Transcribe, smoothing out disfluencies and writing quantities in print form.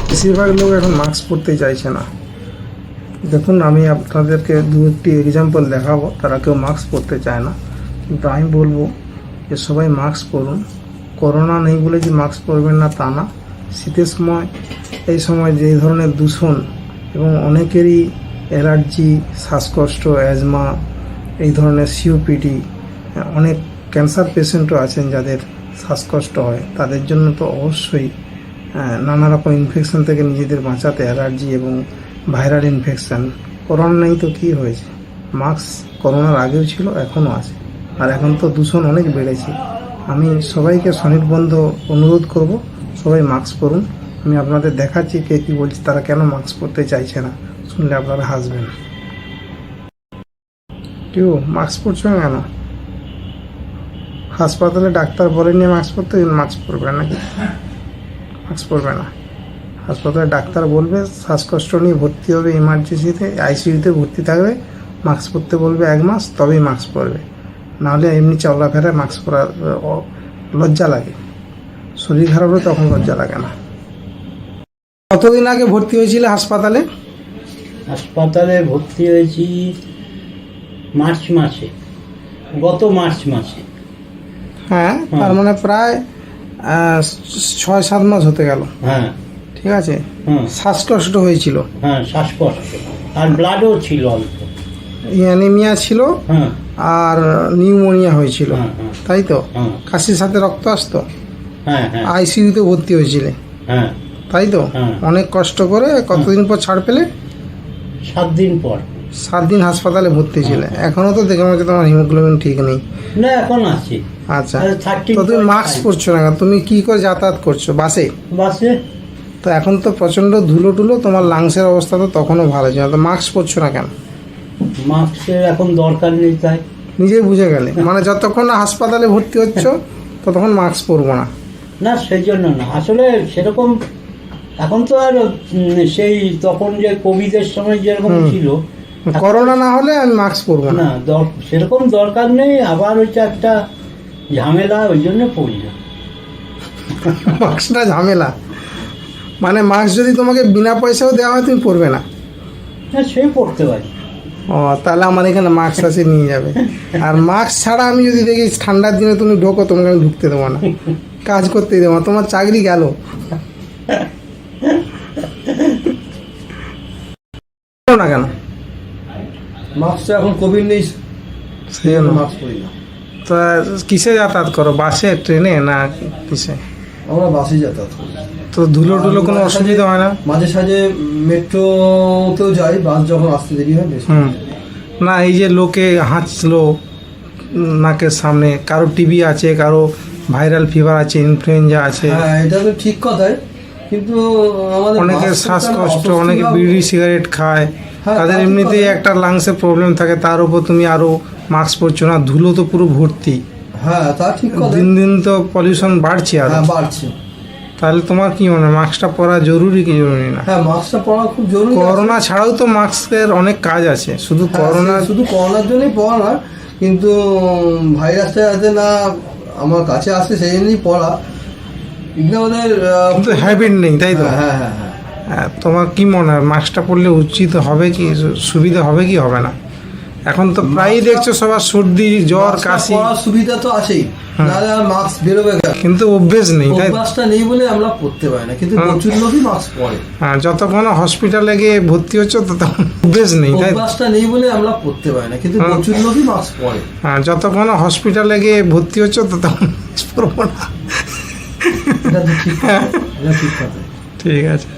বেশিরভাগ লোক এখন মাস্ক পরতে চাইছে না। দেখুন, আমি আপনাদেরকে দু একটি এক্সাম্পল দেখাবো, তারা কেউ মাস্ক পরতে চায় না, কিন্তু আমি বলবো যে সবাই মাস্ক পরুন। করোনা নেই বলে যে মাস্ক পরবেন না তা না। শীতের সময়, এই সময় যে ধরনের দূষণ এবং অনেকেরই অ্যালার্জি, শ্বাসকষ্ট, অ্যাজমা, এই ধরনের সিওপিডি, অনেক ক্যান্সার পেশেন্টও আছেন যাদের শ্বাসকষ্ট হয়, তাদের জন্য তো অবশ্যই নানা রকম ইনফেকশন থেকে নিজেদের বাঁচাতে, অ্যালার্জি এবং ভাইরাল ইনফেকশান। করোনা নেই তো কী হয়েছে? মাস্ক করোনার আগেও ছিল, এখনও আছে, আর এখন তো দূষণ অনেক বেড়েছে। আমি সবাইকে স্বনির্বন্ধ অনুরোধ করব, সবাই মাস্ক পরুন। আমি আপনাদের দেখাচ্ছি কে কী বলছে, তারা কেন মাস্ক পরতে চাইছে না, শুনলে আপনারা হাসবেন। কেউ মাস্ক পরছো না কেন? হাসপাতালে ডাক্তার বলেনি মাস্ক পরতে, মাস্ক পরবে নাকি? মাস্ক পরবে না। হাসপাতালে ডাক্তার বলবে শ্বাসকষ্ট নিয়ে ভর্তি হবে ইমার্জেন্সিতে, আইসিইউতে ভর্তি থাকবে, মাস্ক পরতে বলবে 1 মাস, তবেই মাস্ক পরবে। নাহলে এমনি চলাফেরায় মাস্ক পরা লজ্জা লাগে। শরীর খারাপ হলে তখন লজ্জা লাগে না। কতদিন আগে ভর্তি হয়েছিল হাসপাতালে? হাসপাতালে ভর্তি হয়েছি মার্চ মাসে, গত মার্চ মাসে। হ্যাঁ, তার মানে প্রায় 6-7 মাস হতে গেল। হ্যাঁ, ঠিক আছে। হ্যাঁ, শ্বাসকষ্ট হয়েছিল। হ্যাঁ, শ্বাসকষ্ট আর ব্লাডও ছিল অল্প, অ্যানিমিয়া ছিল, হ্যাঁ, আর নিউমোনিয়া হয়েছিল, হ্যাঁ, হ্যাঁ, তাই তো? হ্যাঁ, কাশির সাথে রক্ত আসতো, হ্যাঁ, হ্যাঁ, আইসিইউতে ভর্তি হয়েছিলে, হ্যাঁ, তাই তো? হ্যাঁ। অনেক কষ্ট করে কতদিন পর ছাড় পেলে? 7 দিন পর। 7 দিন হাসপাতালে ভর্তি ছিলে। এখনো তো দেখে মনে হচ্ছে তোমার হিমোগ্লোবিন ঠিক নেই। না, এখন আছি। আচ্ছা, 13 তো তুমি মাস্ক পরছো না কেন? তুমি কি করে যাতায়াত করছো? বাসে? বাসে। তো এখন তো প্রচন্ড ধুলো টুলো, তোমার লাংসের অবস্থা তো তখনও ভালো ছিল না, তো মাস্ক পরছো না কেন? মাস্কের এখন দরকার নেই, তাই নিজেই বুঝে গেলে, মানে যতক্ষণ না হাসপাতালে ভর্তি হচ্ছ ততক্ষণ মাস্ক পরবো না। না, সেই জন্য না, আসলে সেরকম এখন তো আর সেই তখন যে কোভিডের সময় যেরকম ছিল, করোনা না হলে আমি মাস্ক পরবো না। না, সেরকম দরকার নেই। আবার হচ্ছে একটা ঝামেলা, ওই জন্য পড়ি না। মাস্কটা ঝামেলা, মানে মাস্ক যদি তোমাকে বিনা পয়সাও দেওয়া হয় তুমি পরবে না? হ্যাঁ, সে পড়তে পারি। ও, তাহলে আমার এখানে মাস্ক আছে, নিয়ে যাবে। আর মাস্ক ছাড়া আমি যদি দেখি ঠান্ডার দিনে তুমি ঢোকো, তোমাকে আমি ঢুকতে দেবো না, কাজ করতেই দেবো না, তোমার চাকরি গেল। না কেন মাস্ক এখন কোভিড নেই, সেই জন্য মাস্ক পরি না। তো কিসে যাতায়াত করো? বাসে, ট্রেনে, না কিসে? আমরা বাসে যাতায়াত করি। তো ধুলো টুলো কোনো অসুবিধা হয় না? মাঝে সাঝে মেট্রোতেও যাই, বাস যখন আসতে দেরি হয় বেশি। না, এই যে লোকে হাঁচলো নাকের সামনে, কারো টিবি আছে, কারো ভাইরাল ফিভার আছে, ইনফ্লুয়েঞ্জা আছে, হ্যাঁ, এটা তো ঠিক কথাই, কিন্তু আমাদের অনেকের শ্বাসকষ্ট, অনেকে বিড়ি সিগারেট খায়, হ্যাঁ, তাদের তা ঠিক এমনিতেই কথা। একটা লাংসের প্রবলেম থাকে, তার উপর তুমি আরো মাস্ক পরছো না, ধুলো তো পুরো ভর্তি। হ্যাঁ, তা ঠিক কথা। দিন দিন তো পলিউশন বাড়ছে আর। হ্যাঁ, বাড়ছে। তাহলে তোমার কি মনে হয় মাস্কটা পরা জরুরি কি জরুরি না? হ্যাঁ, মাস্কটা পরা খুব জরুরি। করোনা ছাড়াও তো মাস্কের অনেক কাজ আছে, শুধু হ্যাঁ, করোনা। শুধু করোনার জন্যই পরা না, কিন্তু ভাইরাসটা যাতে না আমার কাছে আসে সেই জন্যই পরা। কিন্তু আমাদের কিন্তু হ্যাবিট নেই, তাই তো? হ্যাঁ, হ্যাঁ, হ্যাঁ। হ্যাঁ, তোমার কি মনে হয় মাস্কটা পরলে উচিত হবে কি, সুবিধা হবে কি হবে না? এখন তো প্রায়ই দেখছো সবার সর্দি, জ্বর, মাস্কটা কাশি, পরার সুবিধা তো আছেই, নাহলে আর মাস্ক বেরোবে কেন? কিন্তু অভ্যেস নেই, তাই তো? অভ্যাসটা নেই বলে আমরা পড়তে পারি না, কিন্তু প্রচুর লোকই মাস্ক পরে। হ্যাঁ, যতক্ষণ হসপিটালে গিয়ে ভর্তি হচ্ছে ততক্ষণ অভ্যেস নেই, তাই তো? অভ্যাসটা নেই বলে আমরা পড়তে পারি না, কিন্তু প্রচুর লোকই মাস্ক পরে। হ্যাঁ, যতক্ষণ হসপিটালে গিয়ে ভর্তি হচ্ছে ততক্ষণ মাস্ক পরবো না। এটা তো ঠিক কথা, এটা ঠিক কথা। ঠিক আছে।